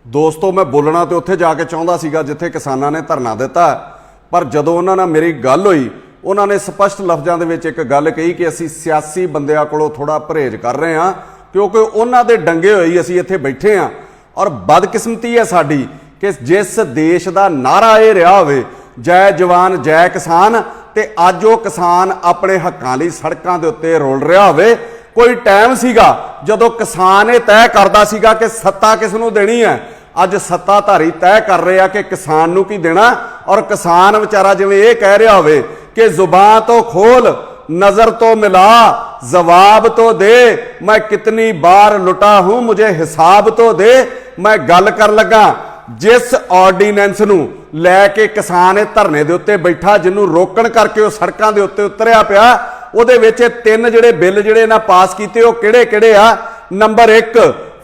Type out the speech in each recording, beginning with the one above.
दोस्तों मैं बोलना तो उत्थे जाके चाहता सीगा जिथे किसानां ने धरना दिता, पर जदों उन्हां नाल मेरी गल हुई उन्होंने स्पष्ट लफ्ज़ां दे विच एक गल कही कि असीं सियासी बंदियां कोलों थोड़ा परहेज कर रहे हैं क्योंकि उन्हां दे डंगे होई असीं इत्थे बैठे हाँ। और बदकिस्मती है साडी कि जिस देश का नारा ये रहा होवे जय जवान जय किसान, ते अज वो किसान अपने हक्कां लई सड़कां दे उत्ते रोल रहा होवे। कोई टाइम सीगा जदों किसान ये तय करदा सीगा कि सत्ता किस नूं देनी है, अज सत्ताधारी तय कर रहे हैं कि किसान नूं की देना। और किसान बेचारा जिवें ये कह रहा होवे कि जुबान तो खोल नजर तो मिला जवाब तो दे, मैं कितनी बार लुटा हूं मुझे हिसाब तो दे। मैं गल कर लगा जिस ऑर्डीनेंस नूं लैके किसान ये धरने दे उत्ते बैठा, जिन्हों रोकण करके वो सड़कां दे उत्ते उतरिया पिया, ਉਹਦੇ ਵਿੱਚ ਤਿੰਨ ਜਿਹੜੇ ਬਿੱਲ ਜਿਹੜੇ ਨਾ ਪਾਸ ਕੀਤੇ ਉਹ ਕਿਹੜੇ ਕਿਹੜੇ ਆ। Number 1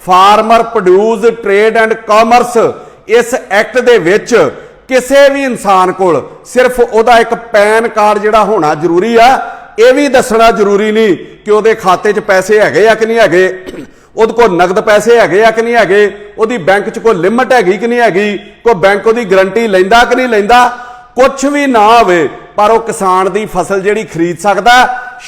farmer produce trade and commerce. ਇਸ ਐਕਟ ਦੇ ਵਿੱਚ ਕਿਸੇ ਵੀ ਇਨਸਾਨ ਕੋਲ ਸਿਰਫ ਉਹਦਾ ਇੱਕ ਪੈਨ ਕਾਰਡ ਜਿਹੜਾ ਹੋਣਾ ਜ਼ਰੂਰੀ ਆ। ਇਹ ਵੀ ਦੱਸਣਾ ਜ਼ਰੂਰੀ ਨਹੀਂ ਕਿ ਉਹਦੇ ਖਾਤੇ 'ਚ ਪੈਸੇ ਹੈਗੇ ਆ ਕਿ ਨਹੀਂ ਹੈਗੇ, ਉਹਦੇ ਕੋਲ ਨਗਦ ਪੈਸੇ ਹੈਗੇ ਆ ਕਿ ਨਹੀਂ ਹੈਗੇ, ਉਹਦੀ ਬੈਂਕ 'ਚ ਕੋਈ ਲਿਮਟ ਹੈਗੀ ਕਿ ਨਹੀਂ ਹੈਗੀ, ਕੋਈ ਬੈਂਕ ਉਹਦੀ ਗਰੰਟੀ ਲੈਂਦਾ ਕਿ नहीं ਲੈਂਦਾ। कुछ भी ना होवे पर वो किसान की फसल जिहड़ी खरीद सकदा।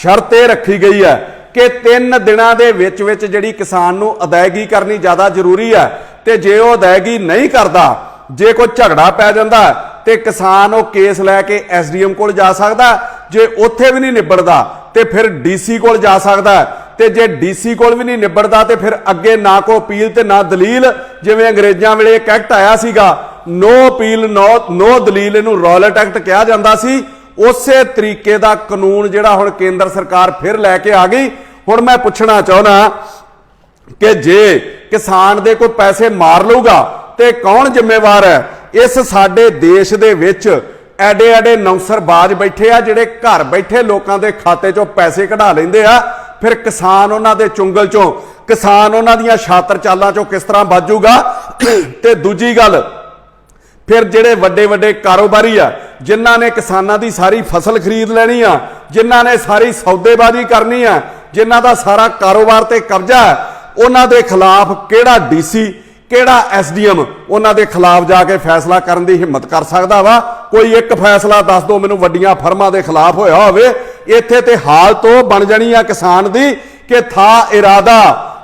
शर्त यह रखी गई है कि 3 दिनों के विच विच जिहड़ी किसान नूं अदायगी करनी ज़्यादा जरूरी है। तो जे वो अदायगी नहीं करता, जे कोई झगड़ा पै जांदा ते किसान वो केस लैके SDM कोल जा सकदा। जे उत्थे भी नहीं निबड़दा तो फिर DC कोल जा सकदा। ते जे DC कोल भी नहीं निबड़दा तो फिर अगे ना कोई अपील ते ना दलील। जिवें अंग्रेज़ां वेले एक एक्ट आया सीगा नो अपील नो दलील, इहनूं रॉयलट एक्ट कहा जाता सी। उसे तरीके का कानून जिहड़ा हुण केंद्र सरकार फिर लैके आ गई। हुण मैं पुछना चाहुंदा कि जे किसान दे कोई पैसे मार लूगा तो कौन जिम्मेवार है। इस साडे देश दे विच एडे एडे नौसरबाज बैठे आ जिहड़े घर बैठे लोकां दे खाते चों पैसे कढा लैंदे आ। फिर किसान उन्हां दे चुंगल चों, किसान उन्हां दीयां छातर चालां चों किस तरह बचूगा। ते दूजी गल फिर जिहड़े वड्डे वड्डे कारोबारी आ जिन्हां ने किसानां दी सारी फसल खरीद लैनी आ, जिन्हां ने सारी सौदेबाजी करनी आ, जिन्हां दा सारा कारोबार ते कब्जा है, उन्हां दे खिलाफ किहड़ा DC किहड़ा SDM उन्हां दे खिलाफ जाके फैसला करन दी हिम्मत कर सकदा वा। कोई एक फैसला दस दो मैनूं वड्डियां फर्मां दे खिलाफ होया होवे। इत्थे ते हाल तो बन जानी आ किसान दी कि था इरादा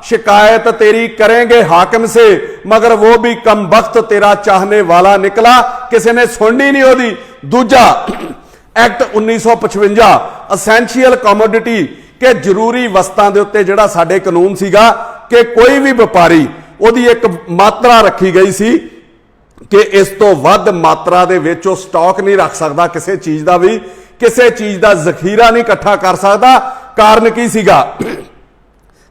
शिकायत तेरी करेंगे हाकिम से मगर वो भी कम वक्त तेरा चाहने वाला निकला। किसी ने सुननी नहीं होती। दूजा एक्ट 1955 असेंशियल कमोडिटी के जरूरी वस्तां दे उत्ते जिहड़ा साडे कानून सीगा कि कोई भी व्यापारी ओदी एक मात्रा रखी गई सी कि इस तो वध मात्रा दे विच ओह स्टॉक नहीं रख सकदा, किसी चीज़ का भी किसी चीज़ का जखीरा नहीं इकट्ठा कर सकदा। कारण की सीगा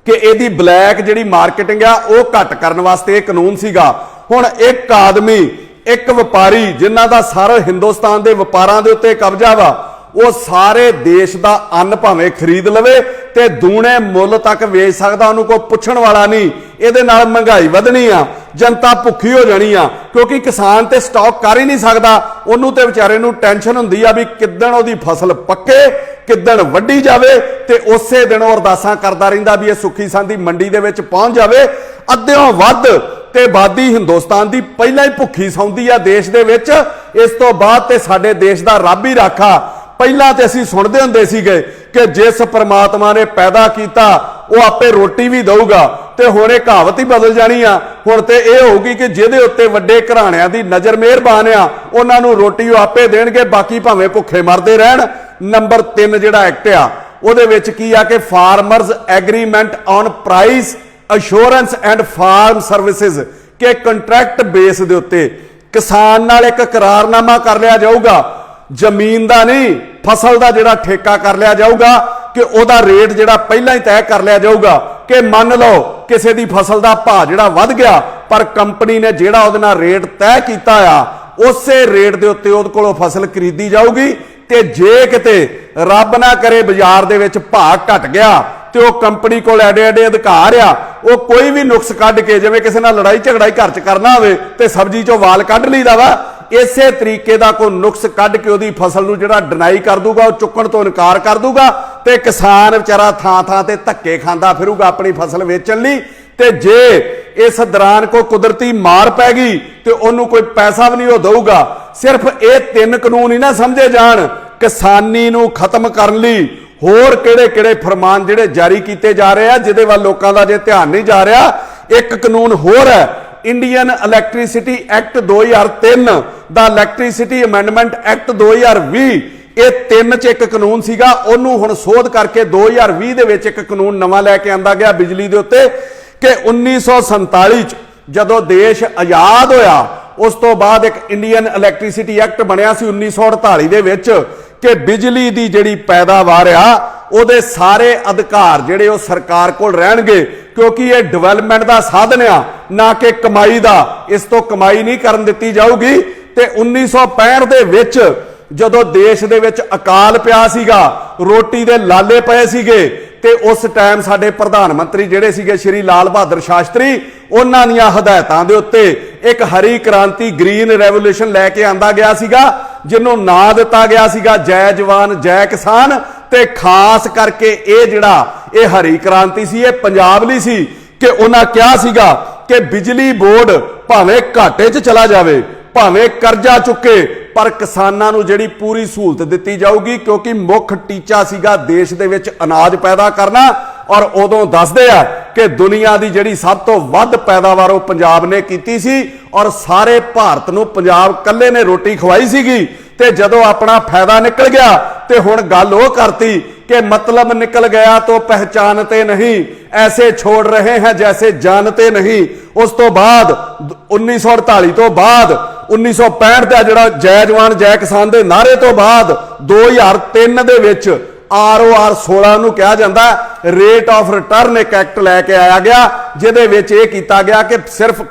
कि यदि ब्लैक जिहड़ी मार्केटिंग आ वो घट करने वास्ते कानून सीगा। हुण एक आदमी एक व्यापारी जिन्हां दा सारे हिंदुस्तान के व्यापारां दे उत्ते कब्जा वा, वो सारे देश का अन्न भावें खरीद लवे ते दूने मुल तक वेच सकदा, उन्होंने कोई पुछण वाला नहीं। इहदे नाल महंगाई वधनी आ, जनता भुखी हो जानी आ क्योंकि किसान ते स्टॉक कर ही नहीं सकदा। उन्होंने ते विचारे नूं टेंशन हुंदी आ भी किदण ओहदी फसल पक्के किदण वड्डी जावे ते उसे दिन अरदासां करदा रहिंदा भी ये सुखी सांदी मंडी दे विच पहुंच जावे। अद्धियों वध ते आबादी हिंदुस्तान दी पहिलां ही भुखी सौंदी आ देश दे विच। इस तो बाद ते साडे देश दा रब ही राखा। पहला तो असीं सुणदे हुंदे सीगे कि जिस परमात्मा ने पैदा किया वो आपे रोटी भी दऊगा, ते हुण इह कहावत ही बदल जानी आ। हुण ते इह होगी कि जिहदे उत्ते वड्डे घराणिਆਂ दी नज़र मेहरबान आ उन्हां नूं रोटी वो आपे देणगे, बाकी भावें भुखे मरदे रहण। नंबर 3 जिहड़ा एक्ट आ ਉਹਦੇ ਵਿੱਚ ਕੀ ਆ कि farmers agreement on price assurance and farm services के कंट्रैक्ट बेस ਦੇ ਉੱਤੇ किसान नाल एक करारनामा कर लिया जाऊगा। जमीन का नहीं फसल का जिहड़ा ठेका कर लिया जाऊगा कि ਉਹਦਾ रेट जिहड़ा पहला ही तय कर लिया जाऊगा कि मान लो किसी की फसल का भाव जिहड़ा वध गया पर कंपनी ने जिहड़ा ਉਹਦੇ ਨਾਲ रेट तय किया आ उसे रेट के उत्ते ਉਹਦੇ कोलों फसल खरीदी जाऊगी। ते जे किते रब ना करे बाजार दे विच भाव घट गया तो वह कंपनी को एडे एडे अधिकार आ, वो कोई भी नुक्स कढ़ के जिवें किसी नाल लड़ाई झगड़ाई घर च करना होवे ते सब्जी चों वाल कढ़ लईदा वा, इसे तरीके का कोई नुक्स कढ़ के उहदी फसल नूं जिहड़ा डिनाई कर दूगा, चुकण तो इनकार कर दूगा ते किसान बेचारा थां थां ते धक्के खांदा फिरूगा अपनी फसल वेचण लई। ਤੇ ਜੇ इस दौरान कोई कुदरती मार पै गई तो उन्होंने कोई पैसा भी नहीं वो दूगा। सिर्फ ये 3 कानून ही ना समझे जान, किसानी नूं खत्म करने लई होर किहड़े-किहड़े फरमान जिहड़े जारी किए जा रहे हैं जिहदे वल लोकां दा जे ध्यान नहीं जा रहा। एक कानून होर है इंडियन इलैक्ट्रिसिटी एक्ट 2003 दा इलैक्ट्रिसिटी अमेंडमेंट एक्ट 2020, ये 3 च एक कानून सीगा, उन्होंने हुण सोध करके 2020 दे विच एक कानून नवां लैके आंदा गया बिजली दे उत्ते कि 1947 च जदों देश आज़ाद होया उस तो बाद एक इंडियन इलैक्ट्रिसिटी एक्ट बनया सी 1948 दे विच कि बिजली दी जिहड़ी पैदावार आ ਉਹਦੇ सारे अधिकार जिहड़े ਉਹ सरकार कोल रहणगे, क्योंकि ये डिवेलपमेंट दा साधन आ ना कि कमाई दा, इस तो कमाई नहीं करन दित्ती जाऊगी। ते 1965 दे विच जदों देश दे विच अकाल पिया सीगा, रोटी दे लाले पए सीगे, ते उस टाइम साडे प्रधान मंत्री जिहड़े सीगे श्री लाल बहादुर शास्त्री, उन्हां दीयां हदायतां दे उत्ते एक हरी क्रांति ग्रीन रेवोल्यूशन लैके आंदा गया सीगा, जिन्हों नां दिता गया सीगा जय जवान जय किसान। ते खास करके ये जिहड़ा ये हरी क्रांति सी ये पंजाब लई सी कि उन्हां कहा सीगा कि बिजली बोर्ड भावें घाटे च चला जावे, भावें कर्जा चुके, पर किसानां नूं जिहड़ी पूरी सहूलत दित्ती जाऊगी, क्योंकि मुख टीचा सीगा देश दे विच अनाज पैदा करना। और उदों दसदे आ कि दुनिया की जिहड़ी सब तो वध पैदावार वो पंजाब ने कीती सी और सारे भारत नूं पंजाब कल्ले ने रोटी खवाई सीगी। ते जदों अपना फायदा निकल गया ते हुण गल वो करती कि मतलब निकल गया तो पहचानते नहीं, ऐसे छोड़ रहे हैं जैसे जानते नहीं। उस तो बाद 1948 तो बाद 1965 का जिहड़ा जय जवान जय किसान के नारे तो बाद 2003 दे विच ROR 16 नूं कहा जाता रेट ऑफ रिटर्न एक एक्ट लैके आया गया, जिहदे विच इह कीता गया कि सिर्फ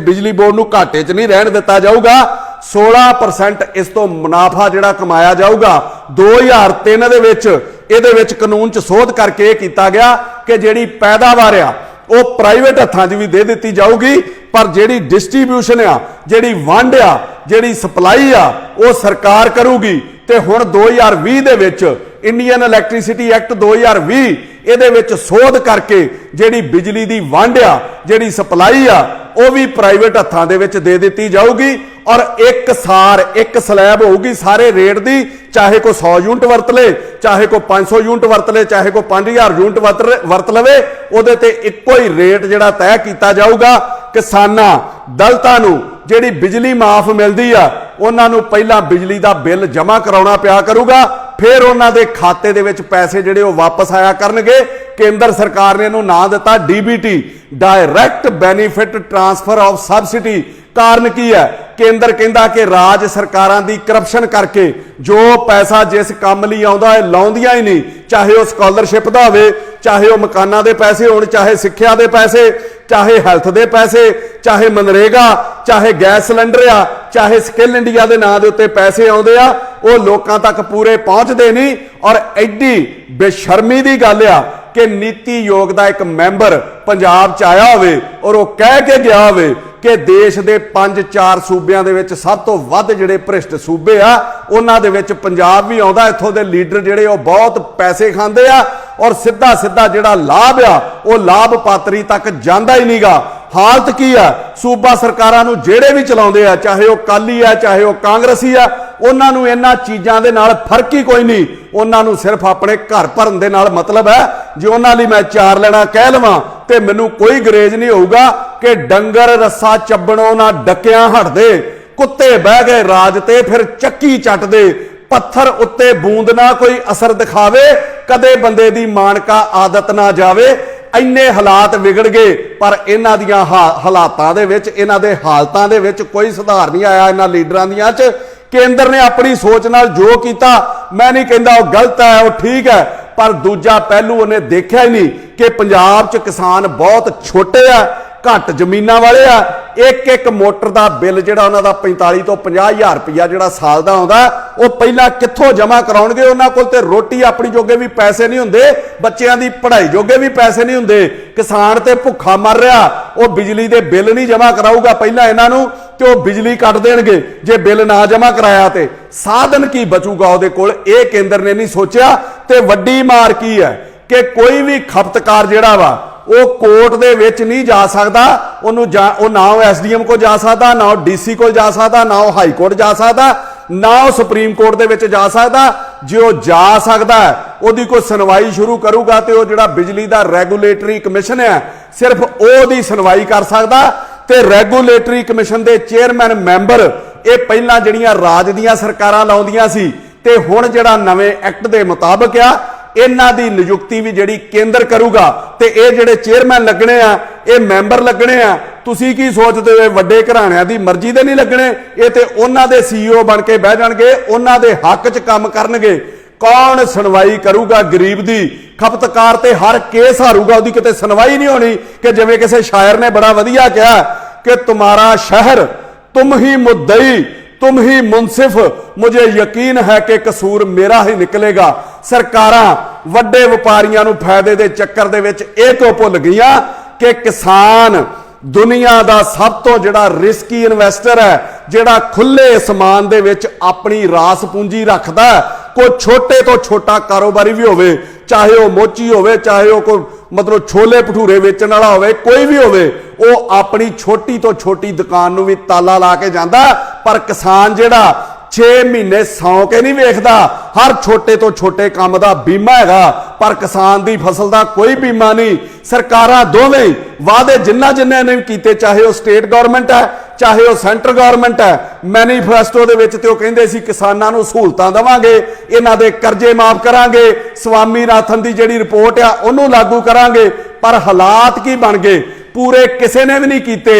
बिजली बोर्ड नूं घाटे च नहीं रहन दिता जाऊगा, 16% इस तो मुनाफा जिहड़ा कमाया जाऊगा। 2003 दे विच इहदे विच कानून च सोध करके कीता गया कि जिहड़ी पैदावार आ वो प्राइवेट हत्थां 'च भी दे दित्ती जाऊगी, पर जिहड़ी डिस्ट्रीब्यूशन आ, जिहड़ी वंड आ, जिहड़ी सप्लाई आ वो सरकार करूगी। ते हुण 2020 दे विच इंडियन इलैक्ट्रिसिटी एक्ट 2020 ਇਹਦੇ ਵਿੱਚ ਸੋਧ ਕਰਕੇ ਜਿਹੜੀ ਬਿਜਲੀ ਦੀ ਵੰਡ ਆ, ਜਿਹੜੀ ਸਪਲਾਈ ਆ, ਉਹ ਵੀ ਪ੍ਰਾਈਵੇਟ ਹੱਥਾਂ ਦੇ ਵਿੱਚ ਦੇ ਦਿੱਤੀ ਜਾਊਗੀ ਔਰ ਇੱਕ ਸਾਰ ਇੱਕ ਸਲੈਬ ਹੋਊਗੀ ਸਾਰੇ ਰੇਟ ਦੀ, ਚਾਹੇ ਕੋਈ 100 ਯੂਨਿਟ ਵਰਤ ਲੇ, ਚਾਹੇ ਕੋਈ 500 ਯੂਨਿਟ ਵਰਤ ਲੇ, ਚਾਹੇ ਕੋਈ 5000 ਯੂਨਿਟ ਵਰਤ ਲਵੇ, ਉਹਦੇ ਤੇ ਇੱਕੋ ਹੀ ਰੇਟ ਜਿਹੜਾ ਤੈਅ ਕੀਤਾ ਜਾਊਗਾ। ਕਿਸਾਨਾਂ ਦਲਤਾਂ ਨੂੰ ਜਿਹੜੀ ਬਿਜਲੀ ਮਾਫ ਮਿਲਦੀ ਆ ਉਹਨਾਂ ਨੂੰ ਪਹਿਲਾਂ ਬਿਜਲੀ ਦਾ ਬਿੱਲ ਜਮ੍ਹਾਂ ਕਰਾਉਣਾ ਪਿਆ ਕਰੂਗਾ, फिर उन्होंने खाते दे विच पैसे जिहड़े वो वापस आया करनगे। केंद्र सरकार ने इहनूं नाम दिता DBT, direct benefit transfer of subsidy. कारण की है? केंद्र कहता कि राज सरकारां दी करप्शन करके जो पैसा जिस काम लई आउंदा है लाउंदियां ही नहीं, चाहे वह स्कॉलरशिप दा होवे, चाहे वह मकानां दे पैसे होण, चाहे सिक्ख्या दे पैसे, चाहे हैल्थ दे पैसे, चाहे मनरेगा, चाहे गैस सिलेंडर आ, चाहे स्किल इंडिया के नाम के उत्ते पैसे आउंदे आ, वो लोकां तक पूरे पहुंचते नहीं। और एडी बेशर्मी की गल आ कि नीति आयोग का एक मैंबर पंजाब च आया होवे और वो कह के गया होवे कि देश के 5-4 सूबਿਆਂ ਦੇ ਵਿੱਚ सब तो ਵੱਧ ਜਿਹੜੇ ਭ੍ਰਿਸ਼ਟ सूबे आ उन्हां दे विच पंजाब भी आउंदा। इत्थों दे लीडर जिहड़े वो बहुत पैसे खांदे आ और सीधा सीधा जिहड़ा लाभ आ वो लाभ पात्री तक जांदा ही नहींगा। हालत की है? सूबा सरकारां नूं जिहड़े भी चलाउंदे आ, चाहे वो अकाली आ चाहे वो कांग्रेसी आ, उन्हां नूं इन्हां चीज़ां दे नाल फर्क ही कोई नहीं। उन्हां नूं सिर्फ अपने घर भरन दे नाल मतलब है। जे उन्हां लई मैं 4 लेना कह लवां ते मैनूं कोई गरेज नहीं होऊगा कि डंगर रस्सा चब्बणों ना डकियां हटदे, कुत्ते बह गए राज ते फिर चक्की चटदे, पत्थर उत्ते बूंद ना कोई असर दिखावे, कदे बंदे दी मानका आदत ना जावे। इन्ने हालात बिगड़ गए, पर इन्हां दियां हालातां दे विच, इन्हां दे हालतां दे विच कोई सुधार नहीं आया। इन्हां लीडरां दियां च केंद्र ने अपनी सोच नाल जो कीता, मैं नहीं कहंदा वो गलत है, वो ठीक है, पर दूजा पहलू उन्हें देखा ही नहीं कि पंजाब च किसान बहुत छोटे आ, घट जमीनां वाले आ। एक एक मोटर का बिल जिहड़ा उन्हां दा 45 तो 50,000 रुपया जिहड़ा साल दा आउंदा, वो पहलां कित्थों जमा कराउणगे? उन्हां कोल ते रोटी अपनी जोगे भी पैसे नहीं हुंदे, बच्चिआं दी पढ़ाई जोगे भी पैसे नहीं हुंदे। किसान ते भुखा मर रहा, वो बिजली दे बिल नहीं जमा कराऊगा पहलां इन्हां नूं ते वो बिजली कट देणगे। जे बिल ना जमा कराया ते साधन की बचूगा उहदे कोल? ये केंद्र ने नहीं सोचिया। ते वड्डी मार की है कि कोई भी खपतकार जिहड़ा वा वो कोर्ट दे विच नहीं जा सकता, वो ना SDM को जा सकता, ना DC को जा सकता, ना हाई कोर्ट जा सकता, ना सुप्रीम कोर्ट दे विच जा सकता। जो जा सकता है उसकी कोई सुनवाई शुरू करूगा तो जो बिजली का रैगूलेटरी कमिशन है सिर्फ वो सुनवाई कर सकता। ते रैगूलेटरी कमिशन के चेयरमैन मैंबर ये पहला जड़ियां राज दियां सरकारां लाउंदियां सी ते हुण जिहड़ा नवें एक्ट के मुताबिक आ इन्हां दी नियुक्ति भी जिहड़ी केंद्र करूगा ते ये जिहड़े चेयरमैन लगने आ ये मैंबर लगने आ। तुसीं की सोचदे हो वड्डे घराणिਆਂ दी मर्जी दे नहीं लगने, ये ते उन्हां दे CEO बन के बह जाणगे, उन्हां दे हक च काम करनगे। कौन सुनवाई करूगा गरीब दी? खपतकार ते हर केस हारूगा, उसकी किते सुनवाई नहीं होनी। कि जिवें किसी शायर ने बड़ा वधिया कहा कि तुम्हारा शहर तुम ही मुद्दई तुम ही मुनसिफ, मुझे यकीन है कि कसूर मेरा ही निकलेगा। सरकारां वड्डे व्यापारियों नूं फायदे दे चक्कर दे विच इह क्यों भुल गईयां कि किसान दुनिया का सब तो जिहड़ा रिस्की इन्वेस्टर है, जिहड़ा खुले असमान दे विच अपनी रास पूंजी रखदा है। कोई छोटे तो छोटा कारोबारी भी होवे, चाहे वह मोची होवे, चाहे वह कोई मतलब छोले भटूरे वेचण वाला होवे, कोई भी होवे, वो अपनी छोटी तो छोटी दुकान नूं भी ताला ला के जांदा। पर किसान जिहड़ा 6 महीने सौ के नहीं वेखदा, हर छोटे तो छोटे काम का बीमा हैगा, पर किसान की फसल का कोई बीमा नहीं। सरकारां दोवें वादे जिन्ना जिन्ने ने कीते, चाहे वह स्टेट गवर्नमेंट है चाहे वह सेंटर गवर्नमेंट है, मैनीफेस्टो दे विच ते ओह कहिंदे सी किसानां नूं सहूलतां देवांगे, इन्हां दे कर्जे माफ करांगे, स्वामीनाथन की जिहड़ी रिपोर्ट आ उहनूं लागू करांगे। पर हालात की बन गए? पूरे किसी ने भी नहीं कीते।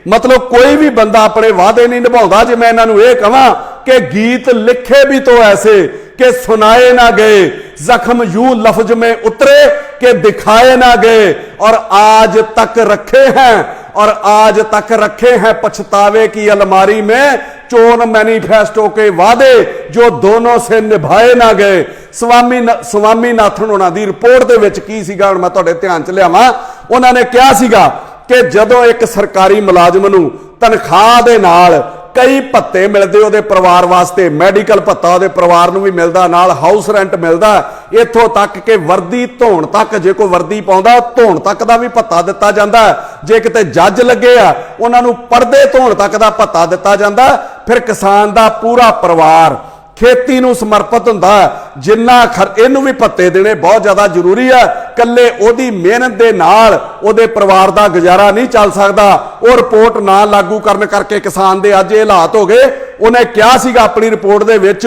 मतलब कोई भी बंदा अपने वादे नहीं निभाउंदा। जे मैं इन्हां नूं इह कहां कि गीत लिखे भी तो ऐसे कि सुनाए ना गए, जख्म यूं लफ्ज में उतरे कि दिखाए ना गए, और आज तक रखे हैं और आज तक रखे हैं पछतावे की अलमारी में चोन मैनिफेस्टो के वादे जो दोनों से निभाए ना गए। स्वामीनाथन होना दी रिपोर्ट दे विच की सीगा, मैं तुहाडे ध्यान च लियावां। उन्हां ने कहा सीगा कि जदों एक सरकारी मुलाजम नूं तनख्वाह दे नाल कई भत्ते मिलते उहदे परिवार वास्ते, मैडिकल भत्ता उहदे परिवार नूं भी मिलदा, नाल हाउस रेंट मिलदा, इत्थों तक कि वर्दी धोण तक, जे कोई वर्दी पाउंदा धोण तक दा भी भत्ता दित्ता जांदा। जे किते जज लगे आ उहनां नूं पर्दे धोण तक दा भत्ता दित्ता जांदा। फिर किसान दा पूरा परिवार खेती नूं समर्पित हुंदा, जिन्ना इहनूं भी भत्ते देने बहुत ज़्यादा जरूरी है। कल्ले ओहदी मेहनत दे नाल ओहदे परिवार दा गुजारा नहीं चल सकदा। वो रिपोर्ट ना लागू करन करके किसान दे अज हालात हो गए। उन्हें कहा सीगा अपनी रिपोर्ट दे विच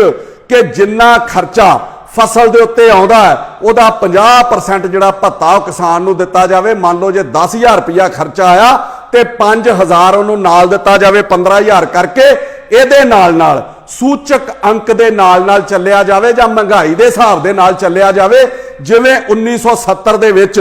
कि जिन्ना खर्चा फसल दे उत्ते आउंदा है उहदा 50% जिहड़ा भत्ता किसान नूं दित्ता जावे। मान लो जे 10,000 रुपया खर्चा आया तो 5,000 उहनूं नाल दित्ता जावे, 15,000 करके इहदे नाल सूचक अंक दे नाल चलिया जावे जां महंगाई दे हिसाब दे नाल चलिया जावे। जिवें 1970 दे विच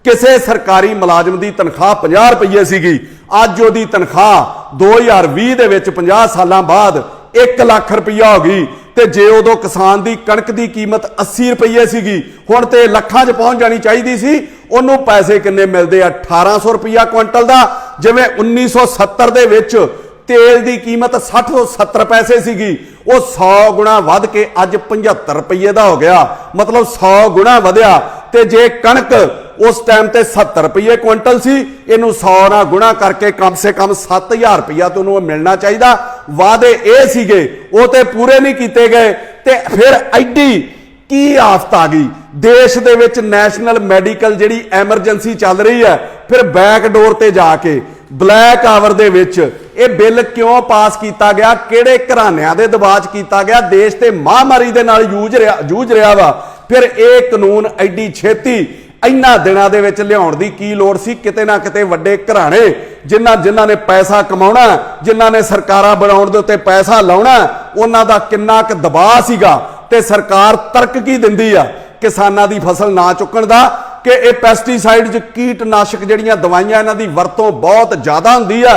किसी सरकारी मुलाजम की तनख्वाह 50 रुपये सीगी, अज उहदी तनख्वाह 2020 दे विच 50 सालां बाद 1 लाख रुपया हो गई। ते जे उदों किसान की कणक की कीमत 80 रुपये सीगी, हुण ते लखां 'च पहुंच जानी चाहिदी सी। उहनूं पैसे किन्ने मिलदे आ? 1800 रुपया क्विंटल का। जिवें 1970 दे विच तेल की कीमत 60 ਤੋਂ 70 पैसे सीगी, वो 100 गुणा वध के अज 75 रुपये का हो गया। मतलब 100 गुणा वधिया। ते जे कणक उस टाइम ते 70 रुपये क्विंटल सी, इनू 100 ना गुणा करके कम से कम 7,000 रुपया तो उन्होंने मिलना चाहिए। वादे ये सीगे वो तो पूरे नहीं किए गए। ते फिर एडी की आफत आ गई देश दे विच, नैशनल मैडिकल जिहड़ी एमरजेंसी चल रही है, फिर बैकडोर ते जाके ब्लैक आवर दे विच ये बिल क्यों पास किया गया, किहड़े घराणिਆਂ दे दबाव च किया गया? देश ते महामारी दे नाल जूझ रहा वा। फिर ये कानून एडी छेती इन्हां दिनां दे विच लियाउण दी की लोड़ सी? किते ना किते वड्डे घराणे जिन्हां ने पैसा कमाउणा, जिन्हां ने सरकारां बनाउण दे उत्ते पैसा लाउणा, उन्हां दा किन्ना क दबाव सीगा। ते सरकार तर्क की दिंदी आ किसानां दी फसल ना चुकण दा कि ये पैसटीसाइड कीटनाशक जिहड़ियां दवाइयां इन्हां दी वरतों बहुत ज़्यादा हुंदी आ,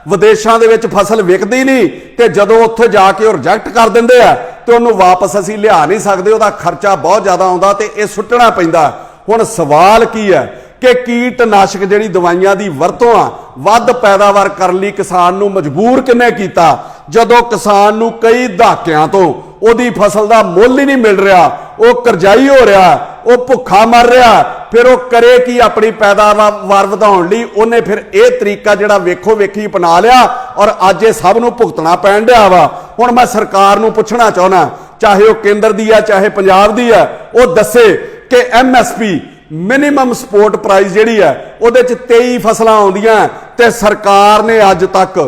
विदेशों के फसल विकती नहीं, तो जदों उत्थे जाके रिजेक्ट कर देंदे आ तो उन्होंने वापस असीं लिया नहीं सकते, उहदा खर्चा बहुत ज़्यादा आउंदा ते इह सुट्टना पैंदा। हुण सवाल की है कि कीटनाशक जिहड़ी दवाइयां दी वरतों आ वध पैदावार करने लई किसान नूं मजबूर किने कीता? जदों किसान नूं कई दहाकिਆਂ तो ਉਹਦੀ ਫਸਲ ਦਾ ਮੁੱਲ ਹੀ ਨਹੀਂ ਮਿਲ ਰਿਹਾ, ਉਹ ਕਰਜ਼ਾਈ ਹੋ ਰਿਹਾ, ਉਹ ਭੁੱਖਾ ਮਰ ਰਿਹਾ, ਫਿਰ ਉਹ ਕਰੇ ਕੀ ਆਪਣੀ ਪੈਦਾਵਾਰ ਵਧਾਉਣ ਲਈ? ਉਹਨੇ ਫਿਰ ਇਹ ਤਰੀਕਾ ਜਿਹੜਾ ਵੇਖੋ ਵੇਖੀ ਅਪਣਾ ਲਿਆ ਔਰ ਅੱਜ ਇਹ ਸਭ ਨੂੰ ਭੁਗਤਣਾ ਪੈਣ ਡਿਆ ਵਾ। ਹੁਣ ਮੈਂ ਸਰਕਾਰ ਨੂੰ ਪੁੱਛਣਾ ਚਾਹੁੰਦਾ, ਚਾਹੇ ਉਹ ਕੇਂਦਰ ਦੀ ਆ ਚਾਹੇ ਪੰਜਾਬ ਦੀ ਆ, ਉਹ ਦੱਸੇ ਕਿ MSP ਮਿਨੀਮਮ ਸਪੋਰਟ ਪ੍ਰਾਈਸ ਜਿਹੜੀ ਹੈ ਉਹਦੇ ਚ 23 ਫਸਲਾਂ ਆਉਂਦੀਆਂ ਤੇ ਸਰਕਾਰ ਨੇ ਅੱਜ ਤੱਕ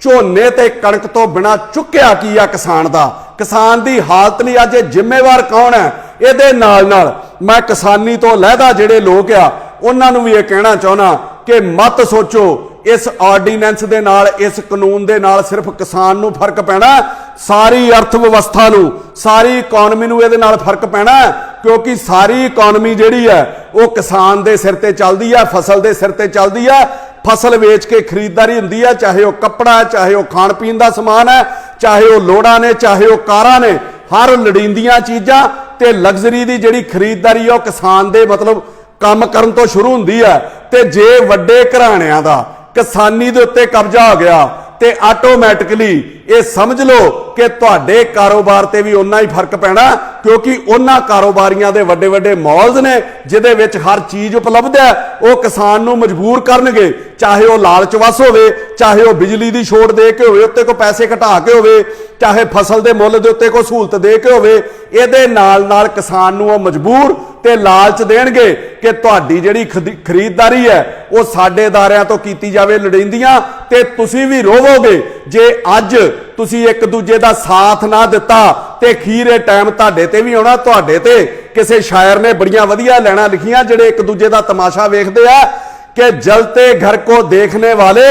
ਝੋਨੇ ਤੇ ਕਣਕ ਤੋਂ ਬਿਨਾ ਚੁੱਕਿਆ ਕੀ ਆ ਕਿਸਾਨ ਦਾ? ਕਿਸਾਨ ਦੀ ਹਾਲਤ ਲਈ ਅੱਜ ਇਹ ਜ਼ਿੰਮੇਵਾਰ ਕੌਣ ਹੈ? ਇਹਦੇ ਨਾਲ ਨਾਲ ਮੈਂ ਕਿਸਾਨੀ ਤੋਂ ਲਹਿਦਾ ਜਿਹੜੇ ਲੋਕ ਆ ਉਹਨਾਂ ਨੂੰ ਵੀ ਇਹ ਕਹਿਣਾ ਚਾਹੁੰਦਾ ਕਿ ਮਤ ਸੋਚੋ ਇਸ ਆਰਡੀਨੈਂਸ ਦੇ ਨਾਲ, ਇਸ ਕਾਨੂੰਨ ਦੇ ਨਾਲ ਸਿਰਫ ਕਿਸਾਨ ਨੂੰ ਫਰਕ ਪੈਣਾ, ਸਾਰੀ ਅਰਥ ਵਿਵਸਥਾ ਨੂੰ, ਸਾਰੀ ਇਕਨੋਮੀ ਨੂੰ ਇਹਦੇ ਨਾਲ ਫਰਕ ਪੈਣਾ, ਕਿਉਂਕਿ ਸਾਰੀ ਇਕਨੋਮੀ ਜਿਹੜੀ ਹੈ ਉਹ ਕਿਸਾਨ ਦੇ ਸਿਰ ਤੇ ਚੱਲਦੀ ਹੈ, ਫਸਲ ਦੇ ਸਿਰ ਤੇ ਚੱਲਦੀ ਹੈ। ਫਸਲ ਵੇਚ ਕੇ ਖਰੀਦਦਾਰੀ ਹੁੰਦੀ ਹੈ, ਚਾਹੇ ਉਹ ਕੱਪੜਾ ਹੈ, ਚਾਹੇ ਉਹ ਖਾਣ ਪੀਣ ਦਾ ਸਮਾਨ ਹੈ, ਚਾਹੇ ਉਹ ਲੋੜਾਂ ਨੇ, ਚਾਹੇ ਉਹ ਕਾਰਾਂ ਨੇ, ਹਰ ਲੋੜੀਂਦੀਆਂ ਚੀਜ਼ਾਂ ਤੇ ਲਗਜ਼ਰੀ ਦੀ ਜਿਹੜੀ ਖਰੀਦਦਾਰੀ ਹੈ ਉਹ ਕਿਸਾਨ ਦੇ ਮਤਲਬ ਕੰਮ ਕਰਨ ਤੋਂ ਸ਼ੁਰੂ ਹੁੰਦੀ ਹੈ। ਤੇ ਜੇ ਵੱਡੇ ਘਰਾਣਿਆਂ ਦਾ ਕਿਸਾਨੀ ਦੇ ਉੱਤੇ ਕਬਜ਼ਾ ਹੋ ਗਿਆ ਤੇ ਆਟੋਮੈਟਿਕਲੀ ਇਹ ਸਮਝ ਲਓ ਕਿ ਤੁਹਾਡੇ ਕਾਰੋਬਾਰ ਤੇ ਵੀ ਉਨਾ ਹੀ ਫਰਕ ਪੈਣਾ, ਕਿਉਂਕਿ ਉਹਨਾਂ ਕਾਰੋਬਾਰੀਆਂ ਦੇ ਵੱਡੇ ਵੱਡੇ ਮਾਲਸ ਨੇ ਜਿਹਦੇ ਵਿੱਚ ਹਰ ਚੀਜ਼ ਉਪਲਬਧ ਹੈ, ਉਹ ਕਿਸਾਨ ਨੂੰ ਮਜਬੂਰ ਕਰਨਗੇ, ਚਾਹੇ ਉਹ ਲਾਲਚ ਵਸ ਹੋਵੇ, ਚਾਹੇ ਉਹ ਬਿਜਲੀ ਦੀ ਛੋਟ ਦੇ ਕੇ ਹੋਵੇ, ਉੱਤੇ ਕੋਈ ਪੈਸੇ ਘਟਾ ਕੇ ਹੋਵੇ, ਚਾਹੇ ਫਸਲ ਦੇ ਮੁੱਲ ਦੇ ਉੱਤੇ ਕੋਈ ਸਹੂਲਤ ਦੇ ਕੇ ਹੋਵੇ। ਇਹਦੇ ਨਾਲ ਨਾਲ ਕਿਸਾਨ ਨੂੰ ਉਹ ਮਜਬੂਰ ਤੇ ਲਾਲਚ ਦੇਣਗੇ ਕਿ ਤੁਹਾਡੀ ਜਿਹੜੀ ਖਰੀਦਦਾਰੀ ਹੈ ਉਹ ਸਾਡੇ ਅਦਾਰਿਆਂ ਤੋਂ ਕੀਤੀ ਜਾਵੇ ਲੋੜੀਂਦੀਆਂ, ਤੇ ਤੁਸੀਂ ਵੀ ਰੋਵੋਗੇ ਜੇ ਅੱਜ ਤੁਸੀਂ ਇੱਕ ਦੂਜੇ ਦਾ ਸਾਥ ਨਾ ਦਿੱਤਾ ਤੇ ਖੀਰੇ ਟਾਈਮ ਤੁਹਾਡੇ ਤੇ ਵੀ ਆਉਣਾ। ਤੁਹਾਡੇ ਤੇ ਕਿਸੇ ਸ਼ਾਇਰ ਨੇ ਬੜੀਆਂ ਵਧੀਆ ਲੈਣਾ ਲਿਖੀਆਂ ਜਿਹੜੇ ਇੱਕ ਦੂਜੇ ਦਾ ਤਮਾਸ਼ਾ ਵੇਖਦੇ ਆ कि जलते घर को देखने वाले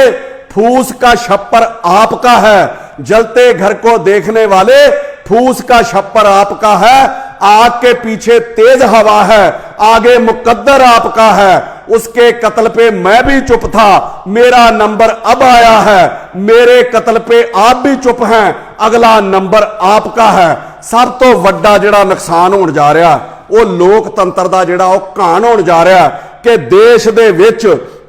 फूस का छप्पर आपका है, जलते घर को देखने वाले फूस का छप्पर आपका है, आग के पीछे तेज हवा है, आगे मुकद्दर आपका है, उसके कत्ल पे मैं भी चुप था, मेरा नंबर अब आया है, मेरे कत्ल पे आप भी चुप हैं, अगला नंबर आपका है। सब तो वड्डा जिहड़ा नुकसान होण जा रहा ਉਹ ਲੋਕਤੰਤਰ ਦਾ ਜਿਹੜਾ ਉਹ ਘਾਣ ਹੋਣ ਜਾ ਰਿਹਾ ਕਿ ਦੇਸ਼ ਦੇ ਵਿੱਚ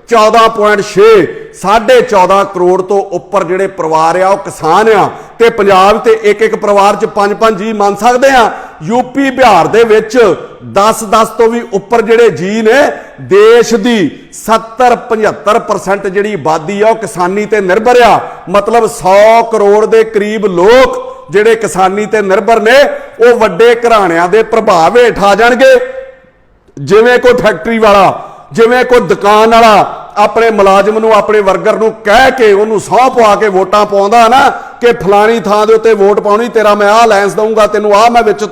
14.6 14.5 ਕਰੋੜ ਤੋਂ ਉੱਪਰ ਜਿਹੜੇ ਪਰਿਵਾਰ ਆ ਉਹ ਕਿਸਾਨ ਆ, ਤੇ ਪੰਜਾਬ ਤੇ ਇੱਕ ਇੱਕ ਪਰਿਵਾਰ 'ਚ 5-5 ਜੀ ਮੰਨ ਸਕਦੇ ਆ। ਯੂਪੀ ਬਿਹਾਰ ਦੇ ਵਿੱਚ 10-10 ਤੋਂ ਵੀ ਉੱਪਰ ਜਿਹੜੇ ਜੀ ਨੇ। ਦੇਸ਼ ਦੀ 70-75% ਜਿਹੜੀ ਆਬਾਦੀ ਆ ਉਹ ਕਿਸਾਨੀ ਤੇ ਨਿਰਭਰ ਆ, ਮਤਲਬ 100 ਕਰੋੜ ਦੇ ਕਰੀਬ ਲੋਕ ਜਿਹੜੇ ਕਿਸਾਨੀ ਤੇ ਨਿਰਭਰ ਨੇ ਉਹ ਵੱਡੇ ਘਰਾਣਿਆਂ ਦੇ ਪ੍ਰਭਾਵ ਹੇਠ ਆ ਜਾਣਗੇ। ਜਿਵੇਂ ਕੋਈ ਫੈਕਟਰੀ ਵਾਲਾ, ਜਿਵੇਂ ਕੋਈ ਦੁਕਾਨ ਵਾਲਾ ਆਪਣੇ ਮੁਲਾਜ਼ਮ ਨੂੰ, ਆਪਣੇ ਵਰਕਰ ਨੂੰ ਕਹਿ ਕੇ ਉਹਨੂੰ ਸਹੁੰ ਪਵਾ ਕੇ ਵੋਟਾਂ ਪਾਉਂਦਾ ਨਾ ਕਿ ਫਲਾਣੀ ਥਾਂ ਦੇ ਉੱਤੇ ਵੋਟ ਪਾਉਣੀ, ਤੇਰਾ ਮੈਂ ਆਹ ਅਲਾਇੰਸ ਦਊਂਗਾ, ਤੈਨੂੰ ਆਹ ਮੈਂ ਵਿੱਚ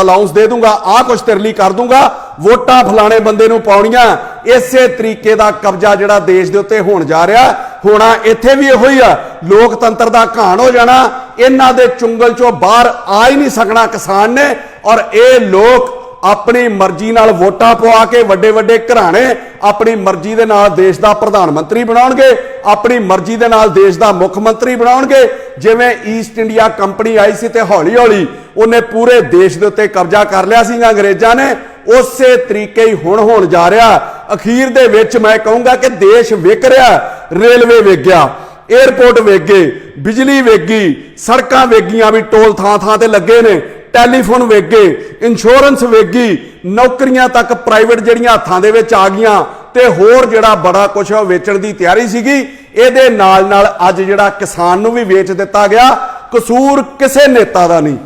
ਅਲਾਉਂਸ ਦੇ ਦੂੰਗਾ, ਆਹ ਕੁਛ ਤੇਰੇ ਲਈ ਕਰ ਦੂੰਗਾ, ਵੋਟਾਂ ਫਲਾਣੇ ਬੰਦੇ ਨੂੰ ਪਾਉਣੀਆਂ। ਇਸੇ ਤਰੀਕੇ ਦਾ ਕਬਜ਼ਾ ਜਿਹੜਾ ਦੇਸ਼ ਦੇ ਉੱਤੇ ਹੋਣ ਜਾ ਰਿਹਾ, ਹੋਣਾ ਇੱਥੇ ਵੀ ਇਹੋ ਹੀ ਆ। ਲੋਕਤੰਤਰ ਦਾ ਘਾਣ ਹੋ ਜਾਣਾ, ਇਹਨਾਂ ਦੇ ਚੁੰਗਲ ਚੋਂ ਬਾਹਰ ਆ ਹੀ ਨਹੀਂ ਸਕਣਾ ਕਿਸਾਨ ਨੇ। ਔਰ ਇਹ ਲੋਕ ਆਪਣੀ ਮਰਜ਼ੀ ਨਾਲ ਵੋਟਾਂ ਪਵਾ ਕੇ ਵੱਡੇ ਵੱਡੇ ਘਰਾਣੇ ਆਪਣੀ ਮਰਜ਼ੀ ਦੇ ਨਾਲ ਦੇਸ਼ ਦਾ ਪ੍ਰਧਾਨ ਮੰਤਰੀ ਬਣਾਉਣਗੇ, ਆਪਣੀ ਮਰਜ਼ੀ ਦੇ ਨਾਲ ਦੇਸ਼ ਦਾ ਮੁੱਖ ਮੰਤਰੀ ਬਣਾਉਣਗੇ। ਜਿਵੇਂ ਈਸਟ ਇੰਡੀਆ ਕੰਪਨੀ ਆਈ ਸੀ ਤੇ ਹੌਲੀ ਹੌਲੀ ਉਹਨੇ ਪੂਰੇ ਦੇਸ਼ ਦੇ ਉੱਤੇ ਕਬਜ਼ਾ ਕਰ ਲਿਆ ਸੀ ਅੰਗਰੇਜ਼ਾਂ ਨੇ, ਉਸੇ ਤਰੀਕੇ ਹੀ ਹੁਣ ਹੋਣ ਜਾ ਰਿਹਾ। ਅਖੀਰ ਦੇ ਵਿੱਚ ਮੈਂ ਕਹੂੰਗਾ ਕਿ ਦੇਸ਼ ਵਿਕ ਰਿਹਾ। ਰੇਲਵੇ ਵਿਕ ਗਿਆ, 에ਅਰਪੋਰਟ ਵਿਕ ਗਏ, ਬਿਜਲੀ ਵਿਕ ਗਈ, ਸੜਕਾਂ ਵਿਕ ਗਈਆਂ ਵੀ ਟੋਲ ਥਾਂ ਥਾਂ ਤੇ ਲੱਗੇ ਨੇ, ਟੈਲੀਫੋਨ ਵਿਕ ਗਏ, ਇੰਸ਼ੋਰੈਂਸ ਵਿਕ ਗਈ, ਨੌਕਰੀਆਂ ਤੱਕ ਪ੍ਰਾਈਵੇਟ ਜਿਹੜੀਆਂ ਹੱਥਾਂ ਦੇ ਵਿੱਚ ਆ ਗਈਆਂ, ਤੇ ਹੋਰ ਜਿਹੜਾ ਬੜਾ ਕੁਝ ਉਹ ਵੇਚਣ ਦੀ ਤਿਆਰੀ ਸੀਗੀ। ਇਹਦੇ ਨਾਲ ਨਾਲ ਅੱਜ ਜਿਹੜਾ ਕਿਸਾਨ ਨੂੰ ਵੀ ਵੇਚ ਦਿੱਤਾ ਗਿਆ। ਕਸੂਰ ਕਿਸੇ ਨੇਤਾ ਦਾ ਨਹੀਂ,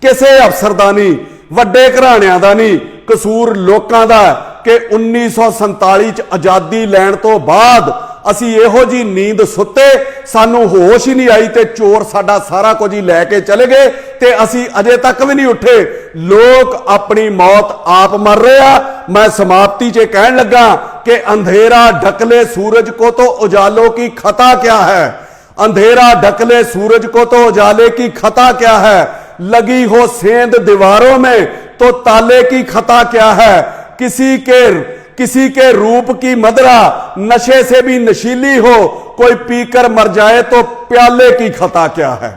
ਕਿਸੇ ਅਫਸਰ ਦਾ ਨਹੀਂ, ਵੱਡੇ ਘਰਾਣਿਆਂ ਦਾ ਨਹੀਂ, ਕਸੂਰ ਲੋਕਾਂ ਦਾ ਕਿ 1947 ਚ ਆਜ਼ਾਦੀ ਲੈਣ ਤੋਂ ਬਾਅਦ ਅਸੀਂ ਇਹੋ ਜੀ ਨੀਂਦ ਸੁੱਤੇ, ਸਾਨੂੰ ਹੋਸ਼ ਹੀ ਨਹੀਂ ਆਈ ਤੇ ਚੋਰ ਸਾਡਾ ਸਾਰਾ ਕੁਝ ਹੀ ਲੈ ਕੇ ਚਲੇ ਗਏ ਤੇ ਅਸੀਂ ਅਜੇ ਤੱਕ ਵੀ ਨਹੀਂ ਉੱਠੇ। ਲੋਕ ਆਪਣੀ ਮੌਤ ਆਪ ਮਰ ਰਹੇ ਆ। ਮੈਂ ਸਮਾਪਤੀ 'ਚ ਕਹਿਣ ਲੱਗਾ कि अंधेरा ढकले सूरज को तो उजालों की खता क्या है, अंधेरा ढकले सूरज को तो उजाले की खता क्या है, लगी हो सेंध दीवारों में तो ताले की खता क्या है, किसी के रूप की मदरा नशे से भी नशीली हो, कोई पीकर मर जाए तो प्याले की खता क्या है।